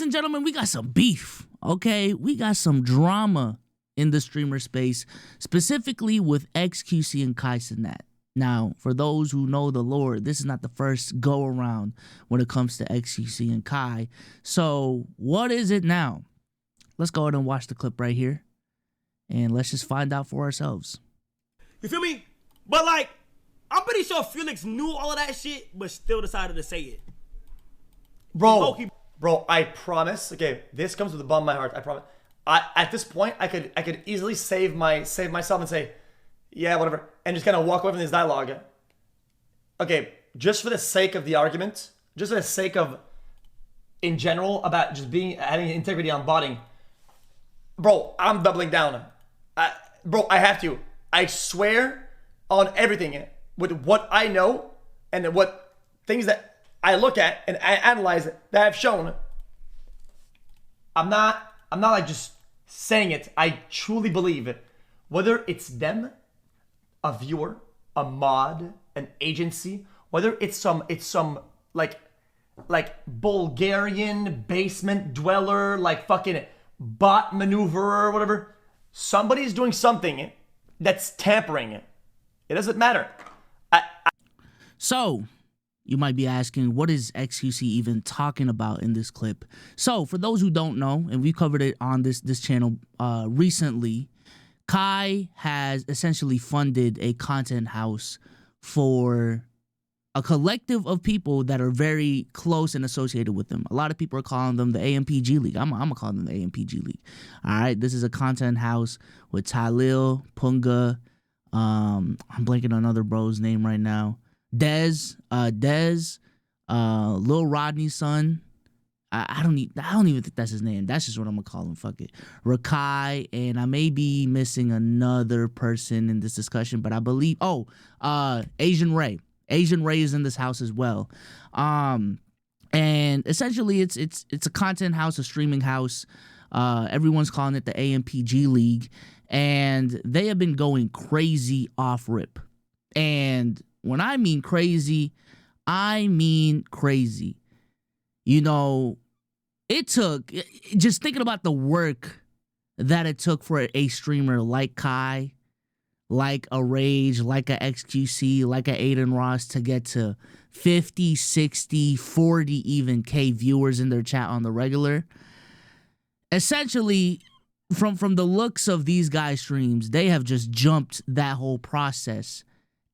and gentlemen, we got some beef, okay? We got some drama in the streamer space, specifically with XQC and Cenat. Now, for those who know the lore, this is not the first go-around when it comes to XQC and Kai. So, what is it now? Let's go ahead and watch the clip right here, and let's just find out for ourselves. You feel me? But, like, I'm pretty sure Felix knew all of that shit, but still decided to say it. Bro, I promise. Okay, this comes with a bum in my heart. I promise. At this point, I could easily save myself and say, yeah, whatever, and just kind of walk away from this dialogue. Okay, just for the sake of the argument, just for the sake of, in general, about just having integrity on botting, bro, I'm doubling down. Bro, I have to. I swear on everything with what I know and what things that I look at and I analyze that I've shown. I'm not like just saying it. I truly believe it. Whether it's them, a viewer, a mod, an agency, whether it's some like Bulgarian basement dweller, like fucking bot maneuverer or whatever, somebody's doing something that's tampering it. It doesn't matter. So, you might be asking, what is XQC even talking about in this clip? So, for those who don't know, and we covered it on this channel recently, Kai has essentially funded a content house for a collective of people that are very close and associated with them. A lot of people are calling them the AMPG League. I'm going to call them the AMPG League. All right, this is a content house with Tylil, Punga, I'm blanking on another bro's name right now. Dez, Lil Rodney's son. I don't even think that's his name. That's just what I'm gonna call him. Fuck it. Rakai, and I may be missing another person in this discussion, but I believe Asian Ray. Asian Ray is in this house as well. And essentially it's a content house, a streaming house. Everyone's calling it the AMPG League, and they have been going crazy off rip. And when I mean crazy, I mean crazy. You know, it took, just thinking about the work that it took for a streamer like Kai, like a Rage, like a XQC, like a Aiden Ross to get to 50, 60, 40 even K viewers in their chat on the regular. Essentially, from the looks of these guys' streams, they have just jumped that whole process.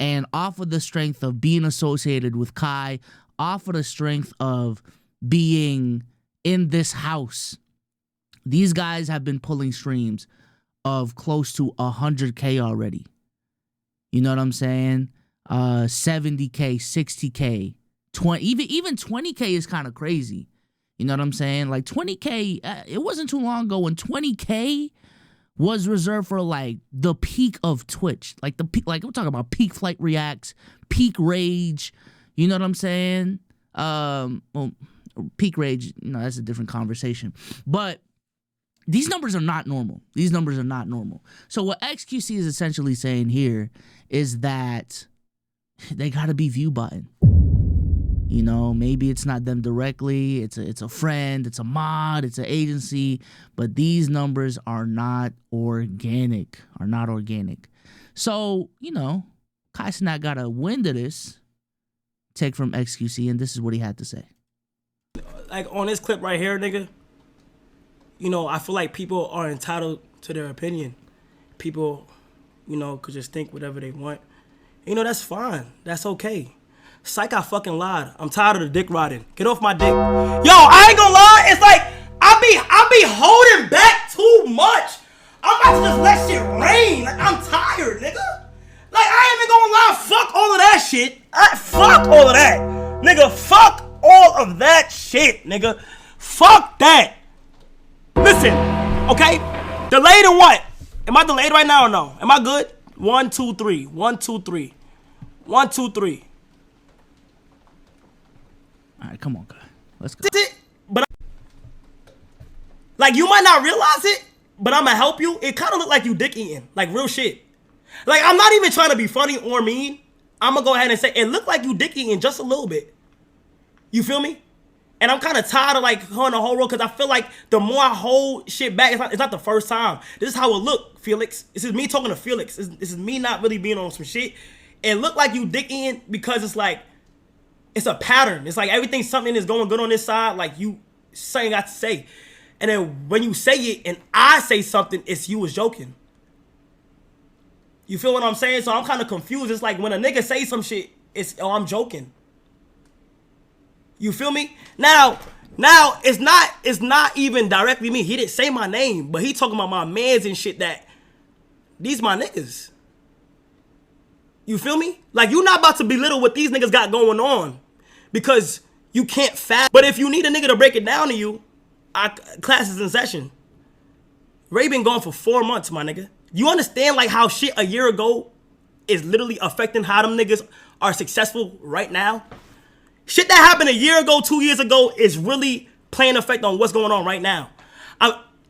And off of the strength of being associated with Kai, off of the strength of being in this house, these guys have been pulling streams of close to 100K already. You know what I'm saying? 70K, 60K, 20, even 20K is kind of crazy. You know what I'm saying? Like 20K, it wasn't too long ago when 20K was reserved for like the peak of Twitch. Like the peak, like we're talking about peak Flight Reacts, peak Rage. You know what I'm saying? Well, peak Rage, you know, that's a different conversation. But these numbers are not normal. These numbers are not normal. So what XQC is essentially saying here is that they gotta be viewbotting. You know, maybe it's not them directly. It's a friend. It's a mod. It's an agency. But these numbers are not organic. So, you know, Cenat got a wind of this take from XQC, and this is what he had to say. Like on this clip right here, nigga, you know, I feel like people are entitled to their opinion. People, you know, could just think whatever they want. You know, that's fine. That's okay. Psych, I fucking lied. I'm tired of the dick riding. Get off my dick. Yo, I ain't gonna lie. It's like, I be holding back too much. I'm about to just let shit rain. Like, I'm tired, nigga. Like, I ain't even gonna lie. Fuck all of that shit. Fuck all of that. Nigga, fuck all of that shit, nigga. Fuck that. Listen, okay? Delayed or what? Am I delayed right now or no? Am I good? 1, 2, 3. 1, 2, 3. 1, 2, 3. All right, come on, guy. Let's go. But like, you might not realize it, but I'm gonna help you. It kind of look like you dick eating, like real shit. Like, I'm not even trying to be funny or mean. I'm gonna go ahead and say it looked like you dick eating just a little bit. You feel me? And I'm kind of tired of like on the whole road because I feel like the more I hold shit back, it's not the first time. This is how it look, Felix. This is me talking to Felix. This is me not really being on some shit. It look like you dicking because it's like, it's a pattern. It's like everything, something is going good on this side, like you something got to say. And then when you say it and I say something, it's you was joking. You feel what I'm saying? So I'm kind of confused. It's like when a nigga say some shit, it's, oh, I'm joking. You feel me? Now it's not even directly me. He didn't say my name, but he talking about my mans and shit that these my niggas. You feel me? Like you not about to belittle what these niggas got going on because you can't fast. But if you need a nigga to break it down to you, class is in session. Ray been gone for 4 months, my nigga. You understand like how shit a year ago is literally affecting how them niggas are successful right now? Shit that happened a year ago, 2 years ago is really playing effect on what's going on right now.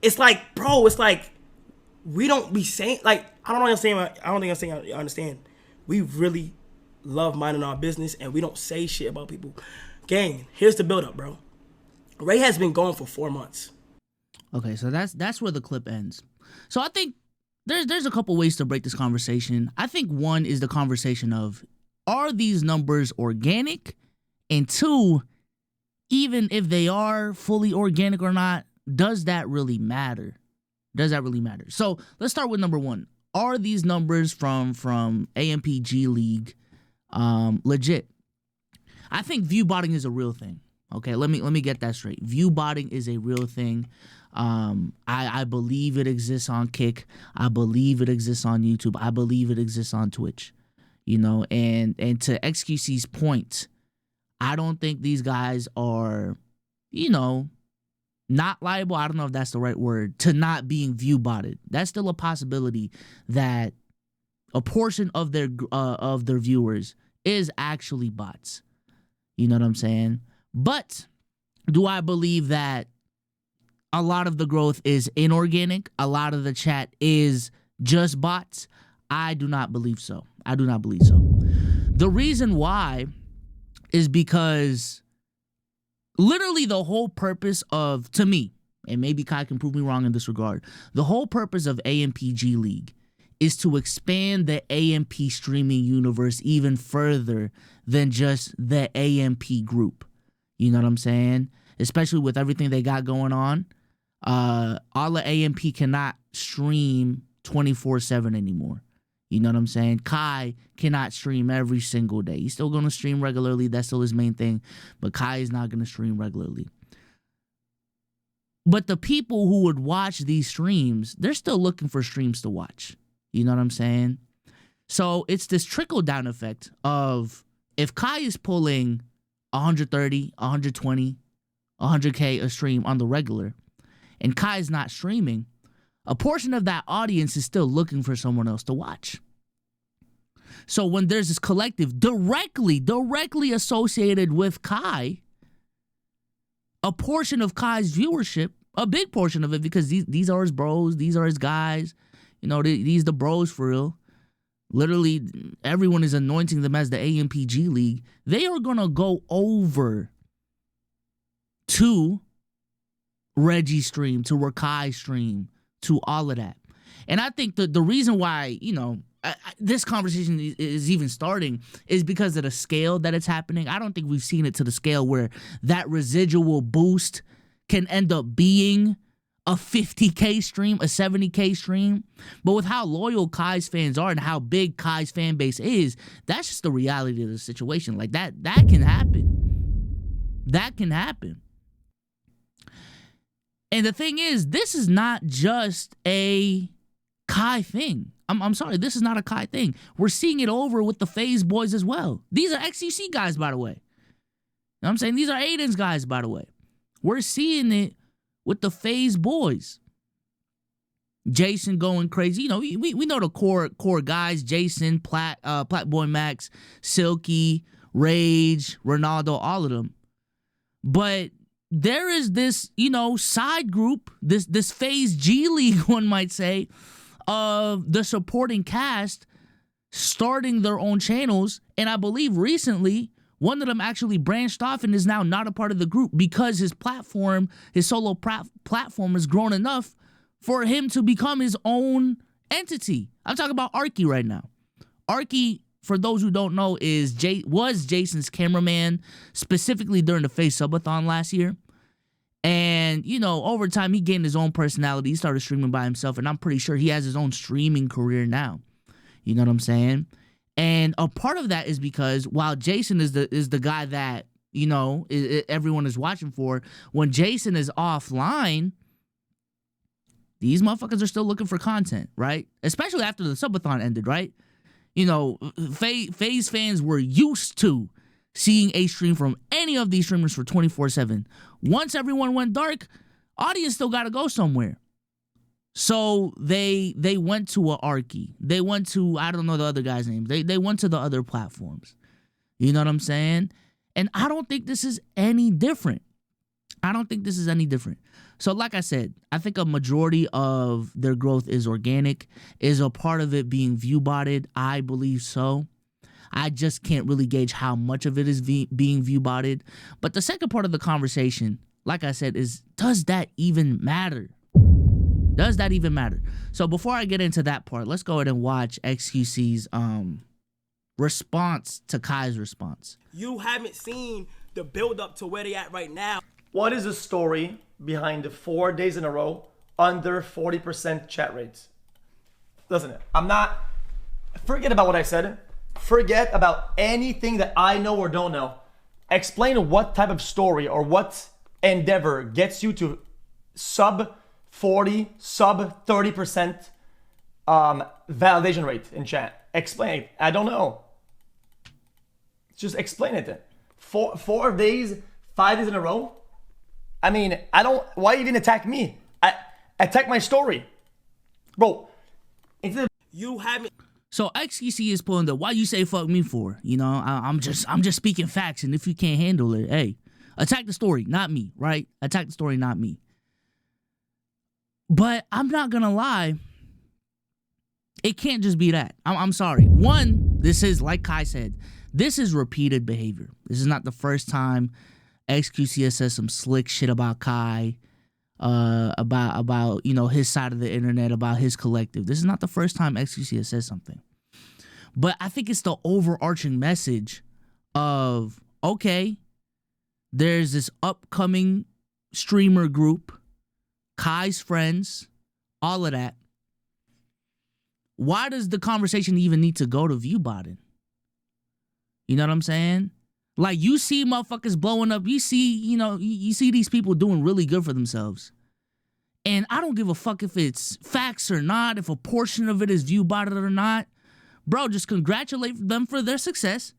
It's like, bro, it's like we don't be saying, like, I don't think I'm saying you understand. We really love minding our business and we don't say shit about people. Gang, here's the build up, bro. Ray has been gone for 4 months. Okay, so that's where the clip ends. So I think there's a couple ways to break this conversation. I think one is the conversation of, are these numbers organic? And two, even if they are fully organic or not, does that really matter? Does that really matter? So let's start with number one. Are these numbers from AMPG League legit? I think viewbotting is a real thing. Okay, let me get that straight. Viewbotting is a real thing. I believe it exists on Kick. I believe it exists on YouTube. I believe it exists on Twitch. You know, and to XQC's point, I don't think these guys are, you know, not liable. I don't know if that's the right word, to not being viewbotted. That's still a possibility that a portion of their viewers is actually bots. You know what I'm saying? But do I believe that a lot of the growth is inorganic? A lot of the chat is just bots? I do not believe so. I do not believe so. The reason why is because literally the whole purpose of, to me, and maybe Kai can prove me wrong in this regard, the whole purpose of AMPG League is to expand the AMP streaming universe even further than just the AMP group. You know what I'm saying? Especially with everything they got going on. All the AMP cannot stream 24/7 anymore. You know what I'm saying? Kai cannot stream every single day. He's still going to stream regularly. That's still his main thing. But Kai is not going to stream regularly. But the people who would watch these streams, they're still looking for streams to watch. You know what I'm saying? So it's this trickle-down effect of, if Kai is pulling 130, 120, 100K a stream on the regular, and Kai is not streaming, a portion of that audience is still looking for someone else to watch. So when there's this collective directly associated with Kai, a portion of Kai's viewership, a big portion of it, because these are his bros, these are his guys, you know, these the bros for real. Literally, everyone is anointing them as the AMPG League. They are going to go over to Reggie's stream, to Rakai's stream, to all of that. And I think the reason why, you know, this conversation is even starting is because of the scale that it's happening. I don't think we've seen it to the scale where that residual boost can end up being a 50K stream, a 70K stream. But with how loyal Kai's fans are and how big Kai's fan base is, that's just the reality of the situation. Like that can happen. That can happen. And the thing is, this is not just a Kai thing. I'm sorry, this is not a Kai thing. We're seeing it over with the FaZe boys as well. These are XQC guys, by the way. You know what I'm saying? These are Aiden's guys, by the way. We're seeing it with the FaZe boys. Jason going crazy. You know, we know the core guys. Jason, Plat Boy Max, Silky, Rage, Ronaldo, all of them. But there is this, you know, side group, this FaZe G League, one might say, of the supporting cast starting their own channels. And I believe recently One of them actually branched off and is now not a part of the group because his platform, his solo platform has grown enough for him to become his own entity. I'm talking about Arky right now. Arky, for those who don't know, was Jason's cameraman, specifically during the Face Subathon last year. And, you know, over time, he gained his own personality. He started streaming by himself, and I'm pretty sure he has his own streaming career now. You know what I'm saying? And a part of that is because while Jason is the guy that, you know, everyone is watching for, when Jason is offline, these motherfuckers are still looking for content, right? Especially after the subathon ended, right? You know, FaZe fans were used to seeing a stream from any of these streamers for 24/7. Once everyone went dark, audience still got to go somewhere. So they went to a Arky. They went to, I don't know the other guy's name. They went to the other platforms. You know what I'm saying? And I don't think this is any different. I don't think this is any different. So like I said, I think a majority of their growth is organic. Is a part of it being view-botted? I believe so. I just can't really gauge how much of it is being view-botted. But the second part of the conversation, like I said, is does that even matter? Does that even matter? So before I get into that part, let's go ahead and watch XQC's response to Kai's response. You haven't seen the build up to where they at right now. What is the story behind the 4 days in a row under 40% chat rates? Listen, forget about what I said. Forget about anything that I know or don't know. Explain what type of story or what endeavor gets you to sub 40, sub 30% validation rate in chat. Explain it. I don't know. Just explain it then. 4 days, 5 days in a row? I mean, why even attack me? Attack my story. Bro, You haven't. So XQC is pulling the why you say fuck me for? You know, I'm just speaking facts, and if you can't handle it, hey, attack the story, not me, right? Attack the story, not me. But I'm not gonna lie, it can't just be that. I'm sorry. One, this is, like Kai said, this is repeated behavior. This is not the first time XQC has said some slick shit about Kai, about you know, his side of the internet, about his collective. This is not the first time XQC has said something. But I think it's the overarching message of, okay, there's this upcoming streamer group, Kai's friends, all of that. Why does the conversation even need to go to viewbotting? You know what I'm saying? Like, you see motherfuckers blowing up. You see, you know, you see these people doing really good for themselves. And I don't give a fuck if it's facts or not, if a portion of it is view-botted or not. Bro, just congratulate them for their success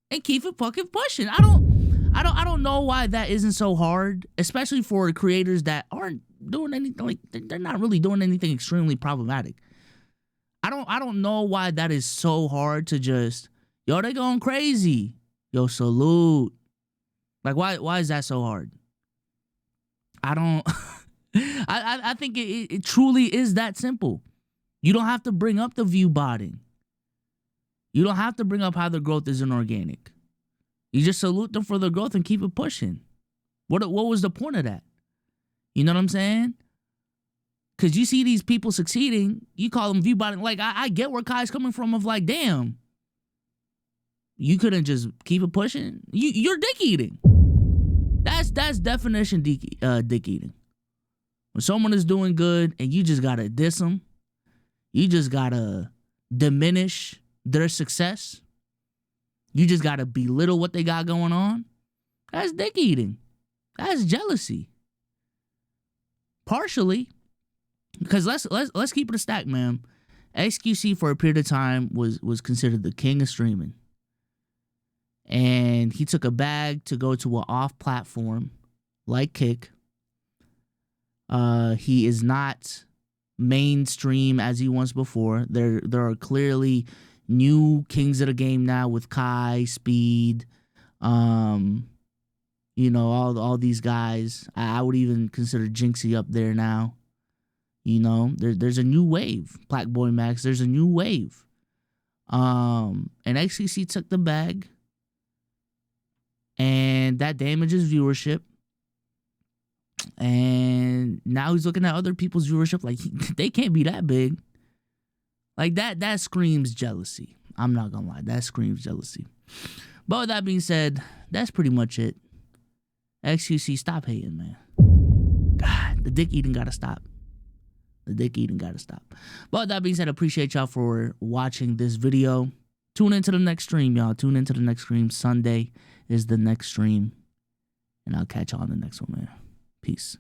and keep it fucking pushing. I don't know why that isn't so hard, especially for creators that aren't doing anything, like, they're not really doing anything extremely problematic. I don't know why that is so hard to just, yo, they going crazy. Yo, salute. Like, why is that so hard? I don't... I think it truly is that simple. You don't have to bring up the viewbotting. You don't have to bring up how the growth is inorganic. You just salute them for the growth and keep it pushing. What was the point of that? You know what I'm saying? Because you see these people succeeding, you call them viewbotting. Like, I get where Kai's coming from of like, damn, you couldn't just keep it pushing? You're dick eating. That's definition dick eating. When someone is doing good and you just gotta diss them, you just gotta diminish their success, you just gotta belittle what they got going on, that's dick eating. That's jealousy. Partially, because let's keep it a stack, man. XQC for a period of time was considered the king of streaming. And he took a bag to go to an off platform like Kick. He is not mainstream as he was before. There are clearly new kings of the game now with Kai, Speed, you know, all these guys. I would even consider Jinxie up there now. You know, there's a new wave. Black Boy Max, there's a new wave. And XQC took the bag. and that damages viewership. And now he's looking at other people's viewership like they can't be that big. Like that screams jealousy. I'm not gonna lie, that screams jealousy. But with that being said, that's pretty much it. XQC, stop hating, man. God, the dick eating gotta stop. The dick eating gotta stop. But with that being said, I appreciate y'all for watching this video. Tune into the next stream, y'all. Tune into the next stream. Sunday is the next stream. And I'll catch y'all on the next one, man. Peace.